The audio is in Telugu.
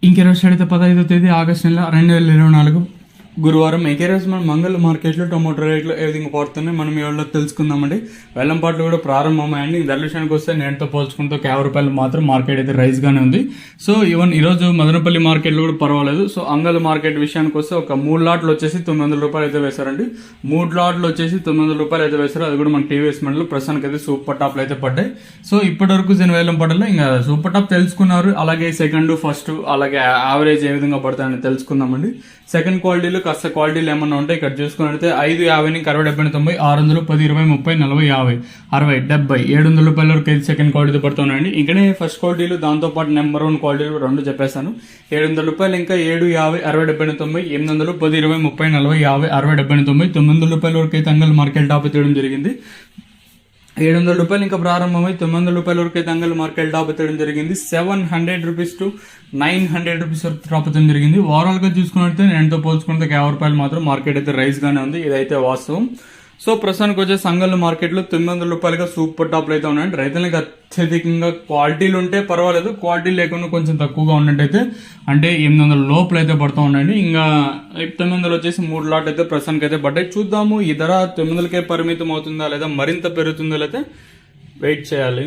ఇంకెరోజు అయితే 15వ తేదీ ఆగస్టు నెల 2024 గురువారం. రోజు మనం మంగళ మార్కెట్లో టొమాటో రేట్లు ఏ విధంగా పడుతున్నాయి మనం ఇవాళ తెలుసుకుందామండి. వేలంపాట్లు కూడా ప్రారంభమయ్యండి. ధర విషయానికి వస్తే నేటితో పోల్చుకుంటే రూపాయలు మాత్రం మార్కెట్ అయితే రైజ్ గానే ఉంది. సో ఈవెన్ ఈరోజు మదనపల్లి మార్కెట్లో కూడా పర్వాలేదు. సో అంగల్ మార్కెట్ విషయానికి వస్తే ఒక 3 లాట్లు వచ్చేసి 900 రూపాయలు అయితే వేశారండి. 3 లాట్లు వచ్చేసి 900 రూపాయలు అయితే వేశారు. అది కూడా మన టీవీఎస్ మండలు ప్రస్తుతానికి అయితే సూపర్ టాప్లు అయితే పడ్డాయి. సో ఇప్పటి వరకు వేలంపాటలో ఇంకా సూపర్ టాప్ తెలుసుకున్నారు. అలాగే సెకండ్, ఫస్ట్, అలాగే యావరేజ్ ఏ విధంగా పడతాయని తెలుసుకుందామండి. సెకండ్ క్వాలిటీలు కాస్త క్వాలిటీలు ఏమన్నా ఉంటాయి ఇక్కడ చూసుకున్నట్లయితే 550 నుంచి 60, 70, 90, 600, 10, 20, 30, 40, 50, 60, 70, 700 రూపాయల వరకు అయితే సెకండ్ క్వాలిటీ పడుతున్నాయండి. ఇంకనే ఫస్ట్ క్వాలిటీలు దాంతోపాటు నెంబర్ 1 క్వాలిటీలు రెండు చెప్పేశాను. 700 రూపాయలు, ఇంకా 7, 50, 60, 70, 90, 800, 10, 20, 30, 40, 50, 60, 70, 90, 900 రూపాయల వరకు అయితే అంగల్ మార్కెట్ టాప్ తీయడం జరిగింది. 700 రూపాయలు ఇంకా ప్రారంభమై 900 రూపాయల వరకు అయితే అంగల్ మార్కెట్ టాప్ ఎత్తడం జరిగింది. 700 రూపీస్ టు 900 రూపీస్ వరకు టాప్ ఎత్తడం జరిగింది. ఓవరాల్ గా చూసుకున్నట్లయితే నేనుతో పోల్చుకుంటే 50 రూపాయలు మాత్రం మార్కెట్ అయితే రైజ్ గానే ఉంది. ఇదైతే వాస్తవం. సో ప్రస్తుతానికి వచ్చే సంగల్ మార్కెట్లో 900 రూపాయలుగా సూపర్ టాప్లు అయితే ఉన్నాయండి. రైతులకు అత్యధికంగా క్వాలిటీలు ఉంటే పర్వాలేదు, క్వాలిటీ లేకుండా కొంచెం తక్కువగా ఉన్నట్టయితే అంటే 800 లోపల అయితే పడుతూ ఉన్నాయండి. ఇంకా 900 వచ్చేసి 3 లాట్ అయితే ప్రస్తుతానికి అయితే పడ్డాయి. చూద్దాము ఈ ధర 900కే పరిమితం అవుతుందా లేదా మరింత పెరుగుతుందా లేదా వెయిట్ చేయాలి.